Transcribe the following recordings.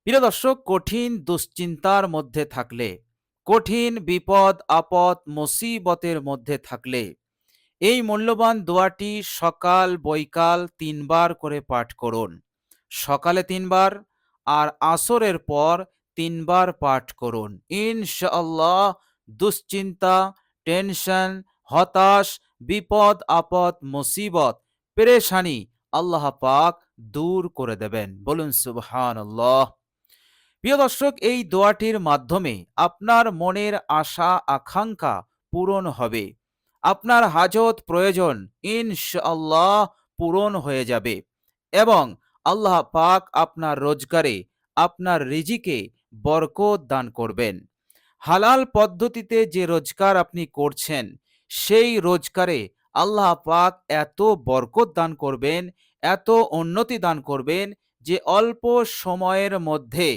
প্রিয় দর্শক, কঠিন দুশ্চিন্তার মধ্যে থাকলে, কঠিন বিপদ আপদ মুসিবতের মধ্যে থাকলে এই মূল্যবান দোয়াটি সকাল বৈকাল ৩ বার করে পাঠ করুন। সকালে ৩ বার আর আসরের পর ৩ বার পাঠ করুন। ইনশাআল্লাহ দুশ্চিন্তা, টেনশন, হতাশ, বিপদ আপদ মুসিবত, পেরেশানি আল্লাহ পাক দূর করে দেবেন। বলুন সুবহানাল্লাহ। প্রিয় দর্শক, এই দোয়াটির মাধ্যমে আপনার মনের আশা আকাঙ্ক্ষা পূরণ হবে। আপনার হাজত প্রয়োজন ইনশাআল্লাহ পূরণ হয়ে যাবে এবং আল্লাহ পাক আপনার রোজগারে, আপনার রিজিকে বরকত দান করবেন। হালাল পদ্ধতিতে যে রোজগার আপনি করছেন, সেই রোজগারে আল্লাহ পাক এত বরকত দান করবেন, এত উন্নতি দান করবেন যে অল্প সময়ের মধ্যে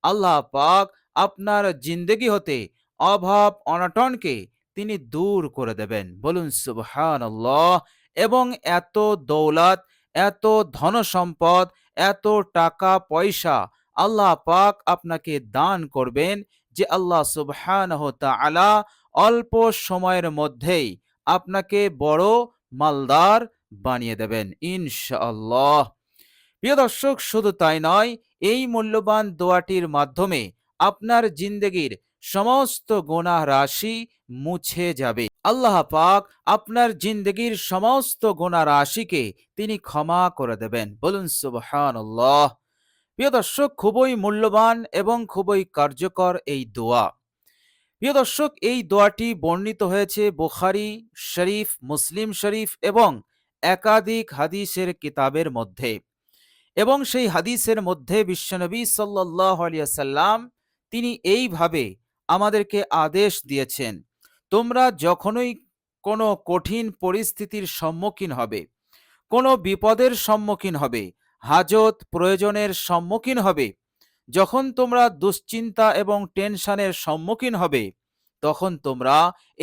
আল্লাহ পাক আপনার জিন্দেগি হতে অভাব অনটনকে তিনি দূর করে দেবেন। বলুন সুবহানাল্লাহ। এবং এত দৌলত, এত ধন সম্পদ, এত টাকা পয়সা আল্লাহ পাক আপনাকে দান করবেন যে আল্লাহ সুবহানাহু তাআলা অল্প সময়ের মধ্যেই আপনাকে বড় মালদার বানিয়ে দেবেন ইনশাআল্লাহ। প্রিয় দর্শক, শুধু তাই নয়, এই মূল্যবান দোয়াটির মাধ্যমে আপনার জিন্দেগির সমস্ত গুনাহ রাশি মুছে যাবে। আল্লাহ পাক আপনার জিন্দেগির সমস্ত গুনাহ রাশিকে তিনি ক্ষমা করে দেবেন। বলুন সুবহানাল্লাহ। প্রিয় দর্শক, খুবই মূল্যবান এবং খুবই কার্যকর এই দোয়া। প্রিয় দর্শক, এই দোয়াটি বর্ণিত হয়েছে বুখারী শরীফ, মুসলিম শরীফ এবং একাধিক হাদিসের কিতাবের মধ্যে। এবং সেই হাদিসের মধ্যে বিশ্বনবী সাল্লাল্লাহু আলাইহি ওয়াসাল্লাম তিনি এইভাবে আমাদেরকে আদেশ দিয়েছেন, তোমরা যখনই কোনো কঠিন পরিস্থিতির সম্মুখীন হবে, কোনো বিপদের সম্মুখীন হবে, হাজত প্রয়োজনের সম্মুখীন হবে, যখন তোমরা দুশ্চিন্তা এবং টেনশনের সম্মুখীন হবে, তখন তোমরা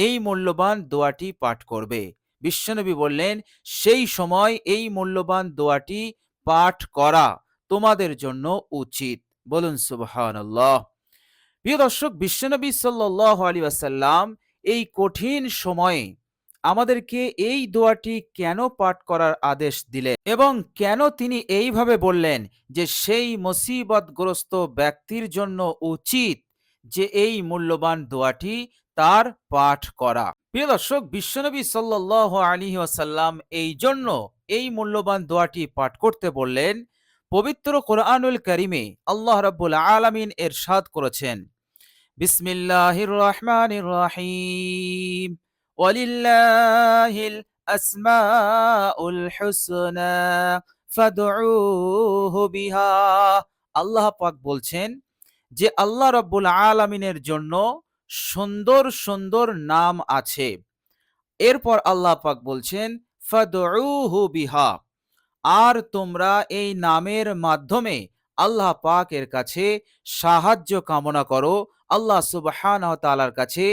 এই মূল্যবান দোয়াটি পাঠ করবে। বিশ্বনবী বললেন, সেই সময় এই মূল্যবান দোয়াটি পাঠ করা তোমাদের জন্য উচিত। বলুন সুবহানাল্লাহ। প্রিয় দর্শক, বিশ্বনবী সাল্লাল্লাহু আলাইহি ওয়াসাল্লাম এই কঠিন সময়ে আমাদেরকে এই দোয়াটি কেন পাঠ করার আদেশ দিলেন এবং কেন তিনি এইভাবে বললেন যে সেই মুসিবতগ্রস্ত ব্যক্তির জন্য উচিত যে এই মূল্যবান দোয়াটি তার পাঠ করা। প্রিয় দর্শক, বিশ্বনবী সাল্লাল্লাহু আলাইহি ওয়াসাল্লাম এই জন্য এই মূল্যবান দোয়াটি পাঠ করতে বললেন। পবিত্র কোরআনুল কারীমে আল্লাহ রাব্বুল আলামিন ইরশাদ করেছেন, বিসমিল্লাহির রহমানির রহিম, ওয়ালিল্লাহিল আসমাউল হুসনা ফাদউহু বিহা। আল্লাহ পাক বলছেন যে আল্লাহ রাব্বুল আলামিনের জন্য সুন্দর সুন্দর নাম আছে। এরপর আল্লাহ পাক বলছেন ফাদউহু বিহা, আর তোমরা এই নামের মাধ্যমে আল্লাহ পাকের কাছে সাহায্য কামনা করো, আল্লাহ সুবহানাহু ওয়া তাআলার কাছে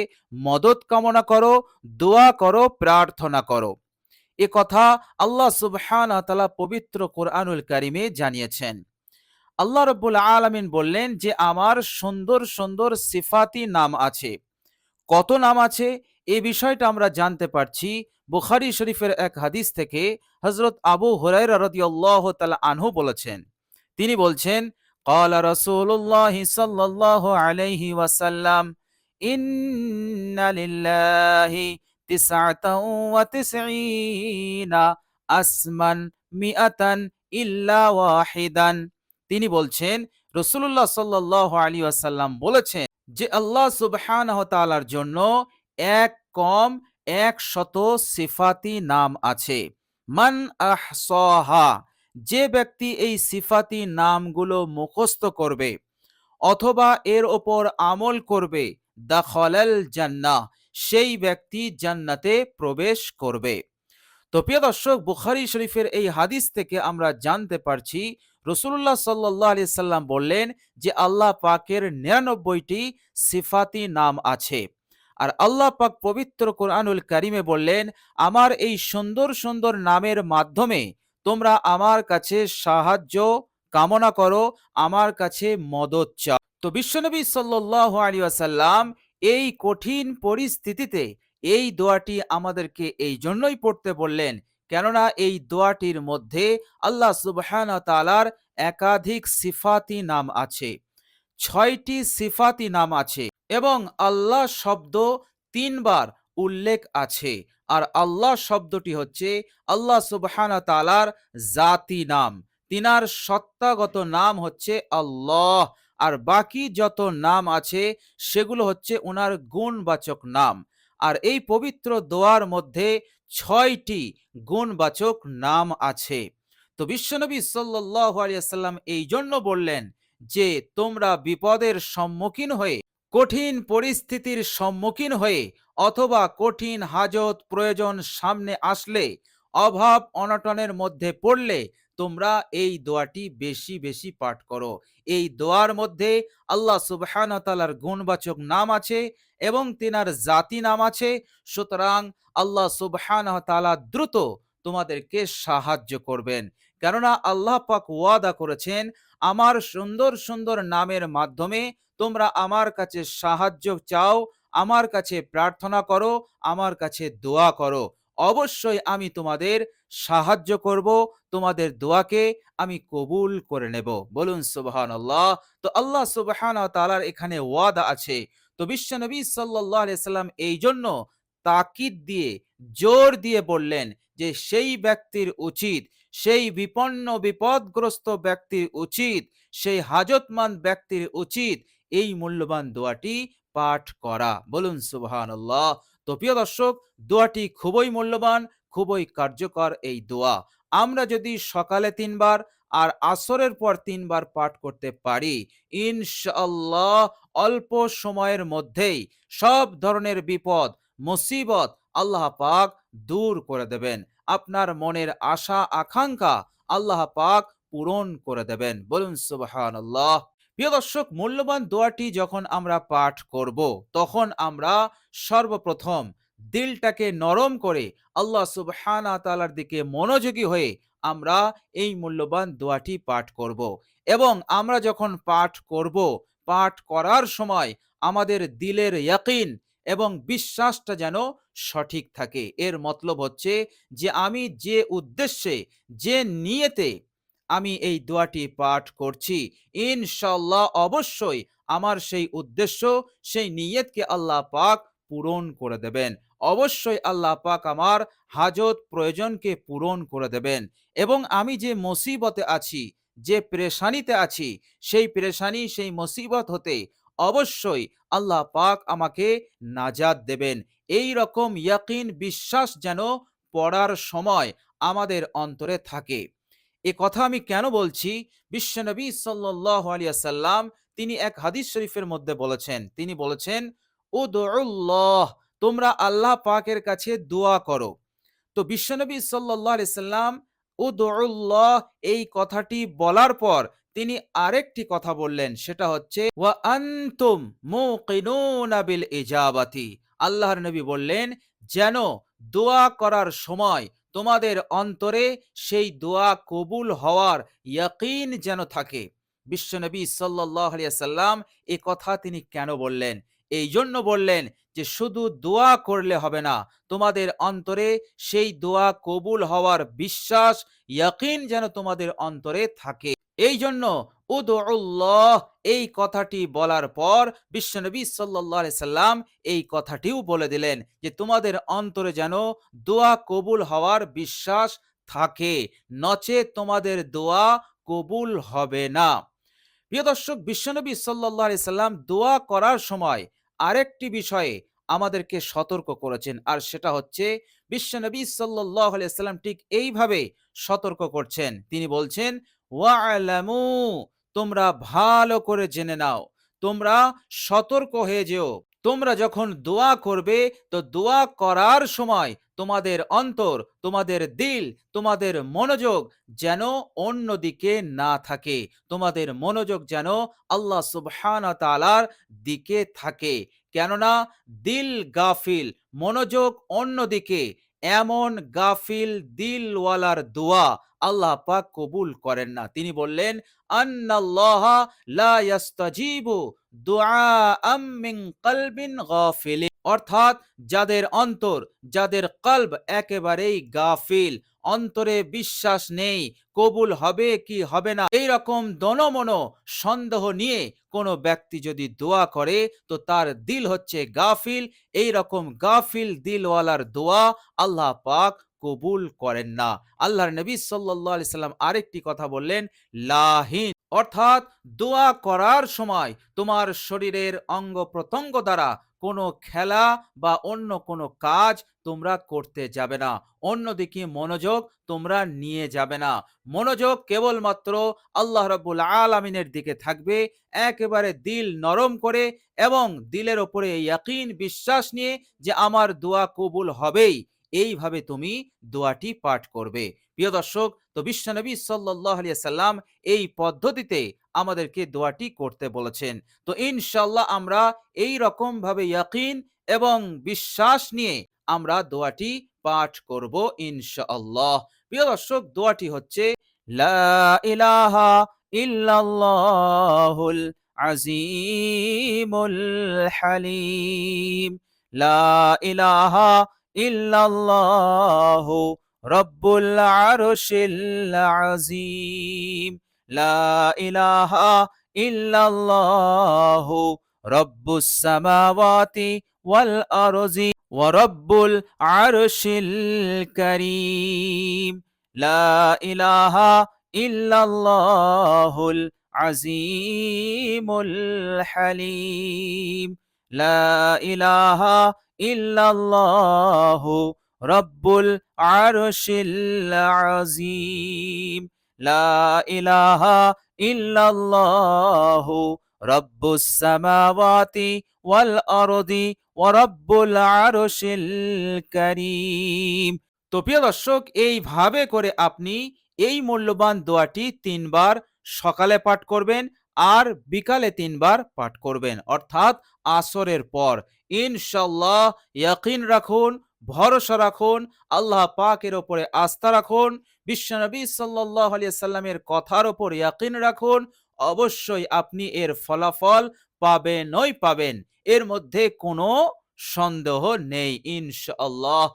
মদত কামনা করো, দোয়া করো, প্রার্থনা করো। এ কথা আল্লাহ সুবহানাহু ওয়া তাআলা পবিত্র কোরআনুল কারীমে জানিয়েছেন। আল্লাহ রাব্বুল আলামিন বললেন যে আমার সুন্দর সুন্দর সিফাতি নাম আছে। কত নাম আছে এই বিষয়টা আমরা জানতে পারছি বুখারী শরীফের এক হাদিস থেকে। হযরত আবু হুরায়রা রাদিয়াল্লাহু তাআলা আনহু বলেছেন, তিনি বলছেন, ক্বালা রাসূলুল্লাহি সাল্লাল্লাহু আলাইহি ওয়াসাল্লাম, ইন্না লিল্লাহি তিসআতাও ওয়া তিসঈনা আসমান মিআতান ইল্লা ওয়াহিদান। তিনি বলছেন, রাসূলুল্লাহ সাল্লাল্লাহু আলাইহি ওয়াসাল্লাম বলেছেন যে আল্লাহ সুবহানাহু ওয়া তাআলার জন্য এক কম ১০০ সিফাতি নাম আছে। মান আহসাহা, যে ব্যক্তি এই সিফাতি নামগুলো মুখস্থ করবে অথবা এর ওপর আমল করবে, দাখালাল জান্নাহ, সেই ব্যক্তি জান্নাতে প্রবেশ করবে। তো প্রিয় দর্শক, বুখারী শরীফের এই হাদিস থেকে আমরা জানতে পারছি রাসূলুল্লাহ সাল্লাল্লাহু আলাইহি সাল্লাম বললেন যে আল্লাহ পাকের ৯৯টি সিফাতি নাম আছে। আর আল্লাহ পাক পবিত্র কোরআনুল কারীমে বললেন, আমার এই সুন্দর সুন্দর নামের মাধ্যমে তোমরা আমার কাছে সাহায্য কামনা করো, আমার কাছে মদত চাও। তো বিশ্বনবী সাল্লাল্লাহু আলাইহি ওয়াসাল্লাম এই কঠিন পরিস্থিতিতে এই দোয়াটি আমাদেরকে এই জন্যই পড়তে বললেন, কেননা এই দোয়াটির মধ্যে আল্লাহ সুবহানাহু ওয়া তাআলার একাধিক সিফাতি নাম আছে, ৬টি সিফাতি নাম আছে এবং আল্লাহ শব্দ ৩ বার উল্লেখ আছে। আর আল্লাহ শব্দটি হচ্ছে আল্লাহ সুবহানাহু ওয়া তাআলার জাতি নাম। তিনার সত্তাগত নাম হচ্ছে আল্লাহ। আর বাকি যত নাম আছে সেগুলো হচ্ছে উনার গুণবাচক নাম। আর এই পবিত্র দোয়ার মধ্যে ৬টি গুণবাচক নাম আছে। তো বিশ্বনবী সাল্লাল্লাহু আলাইহি ওয়াসাল্লাম এই জন্য বললেন যে তোমরা বিপদের সম্মুখীন হয়ে, কঠিন পরিস্থিতির সম্মুখীন হয়ে অথবা কঠিন হাজত প্রয়োজন সামনে আসলে, অভাব অনটনের মধ্যে পড়লে তোমরা এই দোয়াটি বেশি বেশি পাঠ করো। এই দোয়ার মধ্যে আল্লাহ সুবহানাহু ওয়া তাআলার গুণবাচক নাম আছে এবং তিনার জাতি নাম আছে। সুতরাং আল্লাহ সুবহানাহু ওয়া তাআলা দ্রুত তোমাদেরকে সাহায্য করবেন, কেননা আল্লাহ পাক ওয়াদা করেছেন আমার সুন্দর সুন্দর নামের মাধ্যমে তোমরা আমার কাছে সাহায্য চাও, আমার কাছে প্রার্থনা করো, আমার কাছে দোয়া করো, অবশ্যই আমি তোমাদের সাহায্য করব, তোমাদের দোয়াকে আমি কবুল করে নেব। বলুন সুবহানাল্লাহ। তো আল্লাহ সুবহানাহু ওয়া তাআলার এখানে ওয়াদা আছে। তো বিশ্বনবী সাল্লাল্লাহু আলাইহি সাল্লাম এই জন্য তাকিদ দিয়ে, জোর দিয়ে বললেন যে সেই ব্যক্তির উচিত, সেই বিপন্ন বিপদগ্রস্ত ব্যক্তির উচিত, সেই হাজতমন্দ ব্যক্তির উচিত এই মূল্যবান দোয়াটি পাঠ করা। বলুন সুবহানাল্লাহ। তো প্রিয় দর্শক, দোয়াটি খুবই মূল্যবান, খুবই কার্যকর এই দোয়া। আমরা যদি সকালে ৩ বার আর আসরের পর ৩ বার পাঠ করতে পারি, ইনশাআল্লাহ অল্প সময়ের মধ্যেই সব ধরনের বিপদ মুসিবত আল্লাহ পাক দূর করে দেবেন। আপনার মনের আশা আকাঙ্ক্ষা আল্লাহ পাক পূরণ করে দেবেন। বলুন সুবহানাল্লাহ। প্রিয় দর্শক, মূল্যবান দোয়াটি যখন আমরা পাঠ করব, তখন আমরা সর্বপ্রথম দিলটাকে নরম করে আল্লাহ সুবহানাহু ওয়া তাআলার দিকে মনোযোগী হয়ে আমরা এই মূল্যবান দোয়াটি পাঠ করব। এবং আমরা যখন পাঠ করব, পাঠ করার সময় আমাদের দিলের ইয়াকিন এবং বিশ্বাসটা যেন সঠিক থাকে। এর মতলব হচ্ছে যে আমি যে উদ্দেশ্যে, যে নিয়তে আমি এই দোয়াটি পাঠ করছি, ইনশাআল্লাহ অবশ্যই আমার সেই উদ্দেশ্য, সেই নিয়তকে আল্লাহ পাক পূরণ করে দেবেন। অবশ্যই আল্লাহ পাক আমার হাজত প্রয়োজনকে পূরণ করে দেবেন এবং আমি যে মুসিবতে আছি, যে পেরেশানিতে আছি, সেই পেরেশানি, সেই মুসিবত হতে অবশ্যই আল্লাহ পাক আমাকে নাজাত দেবেন। এই রকম ইয়াকিন, বিশ্বাস যেন পড়ার সময় আমাদের অন্তরে থাকে। এ কথা আমি কেন বলছি? বিশ্বনবী সাল্লাল্লাহু আলাইহি ওয়াসাল্লাম তিনি এক হাদিস শরীফের মধ্যে বলেছেন, তিনি বলেছেন, উদউল্লাহ, তোমরা আল্লাহ পাকের কাছে দোয়া করো। তো বিশ্বনবী সাল্লাল্লাহু আলাইহি সাল্লাম উদউল্লাহ এই কথাটি বলার পর তিনি আরেকটি কথা বললেন, সেটা হচ্ছে ওয়া আনতুম মুকিনুনা বিল ইজাবাতি। আল্লাহর নবী বললেন যেন দোয়া করার সময় তোমাদের অন্তরে সেই দোয়া কবুল হওয়ার ইয়াকিন যেন থাকে। বিশ্বনবী সাল্লাল্লাহু আলাইহি সাল্লাম এই কথা তিনি কেন বললেন? এই জন্য বললেন যে শুধু দোয়া করলে হবে না, তোমাদের অন্তরে সেই দোয়া কবুল হওয়ার বিশ্বাস, ইয়াকিন যেন তোমাদের অন্তরে থাকে। এই জন্য উদউল্লাহ এই কথাটি বলার পর বিশ্বনবী সাল্লাল্লাহু আলাইহি সাল্লাম এই কথাটিও বলে দিলেন যে তোমাদের অন্তরে যেন দোয়া কবুল হওয়ার বিশ্বাস থাকে, নচেৎ তোমাদের দোয়া কবুল হবে না। প্রিয় দর্শক, বিশ্বনবী সাল্লাল্লাহু আলাইহি সাল্লাম দোয়া করার সময় আরেকটি বিষয়ে আমাদেরকে সতর্ক করেছেন, আর সেটা হচ্ছে বিশ্বনবী সাল্লাল্লাহু আলাইহি সাল্লাম ঠিক এইভাবে সতর্ক করছেন। তিনি বলছেন, ওয়া'লামু, তোমরা ভালো করে জেনে নাও, তোমরা সতর্ক হয়ে যেও। তোমরা যখন দোয়া করবে, তো দোয়া করার সময় তোমাদের অন্তর, তোমাদের দিল, তোমাদের মনোযোগ যেন অন্যদিকে না থাকে। তোমাদের মনোযোগ যেন আল্লাহ সুবহানাহু ওয়া তাআলার দিকে থাকে। কেননা দিল গাফিল, মনোযোগ অন্যদিকে, এমন গাফিল দিলওয়ালার দোয়া আল্লাহ পাক কবুল করেন না। তিনি বললেন, আন্নাল্লাহা লা ইয়াস্তাজিবু দুআআম মিন কলবিন গাফিলিন, অর্থাৎ যাদের অন্তর, যাদের কলব একেবারেই গাফিল, অন্তরে বিশ্বাস নেই কবুল হবে কি হবে না, এই রকম দনমনো সন্দেহ নিয়ে কোনো ব্যক্তি যদি দোয়া করে তো তার দিল হচ্ছে গাফিল। এই রকম গাফিল দিলওয়ালার দোয়া আল্লাহ পাক কবুল করেন না। আল্লাহর নবী সাল্লাল্লাহু আলাইহি সাল্লাম আরেকটি কথা বললেন, লাহিন, অর্থাৎ দোয়া করার সময় তোমার শরীরের অঙ্গ প্রত্যঙ্গ দ্বারা কোনো খেলা বা অন্য কোনো কাজ তোমরা করতে যাবে না, অন্যদিকে মনোযোগ তোমরা নিয়ে যাবে না। মনোযোগ কেবলমাত্র আল্লাহ রাব্বুল আলামিনের দিকে থাকবে, একেবারে দিল নরম করে এবং দিলের ওপরে ইয়াকিন বিশ্বাস নিয়ে যে আমার দোয়া কবুল হবেই, এইভাবে তুমি দোয়াটি পাঠ করবে। প্রিয় দর্শক, তো বিশ্বনবী সাল্লাল্লাহু আলাইহি সাল্লাম এই পদ্ধতিতে আমাদেরকে দোয়াটি করতে বলেছেন। তো ইনশাআল্লাহ আমরা এই রকম ভাবে ইয়াকিন এবং বিশ্বাস নিয়ে আমরা দোয়াটি পাঠ করব ইনশাআল্লাহ। প্রিয় দর্শক, দোয়াটি হচ্ছে, লা ইলাহা ইল্লাল্লাহুল আজিমুল হালিম, লা ইলাহা ইল্লাল্লাহু রব্বুল আরশিল আজিম, লা ইলাহা ইল্লাল্লাহু রব্বুস সামাওয়াতি ওয়াল আরজি ওয়া রব্বুল আরশিল কারীম, লা ইলাহা ইল্লাল্লাহুল আজিমুল হালিম, লা ইলাহা ইল্লাল্লাহু রব্বুল আরশিল আজিম, লা ইলাহা ইল্লাল্লাহু রব্বুস সামাওয়াতি ওয়াল আরদি ওয়া রব্বুল আরশিল কারীম। তো প্রিয় দর্শক, এইভাবে করে আপনি এই মূল্যবান দোয়াটি ৩ বার সকালে পাঠ করবেন আর বিকালে ৩ বার পাঠ করবেন, অর্থাৎ আসরের পর। ইনশাআল্লাহ ইয়াকিন রাখুন, ভরসা রাখুন, আল্লাহ পাকের উপরে আস্থা রাখুন, বিশ্বনবী সাল্লাল্লাহু আলাইহি সাল্লামের কথার উপর ইয়াকিন রাখুন। অবশ্যই আপনি এর ফলাফল পাবেনই পাবেন, এর মধ্যে কোনো সন্দেহ নেই ইনশাআল্লাহ।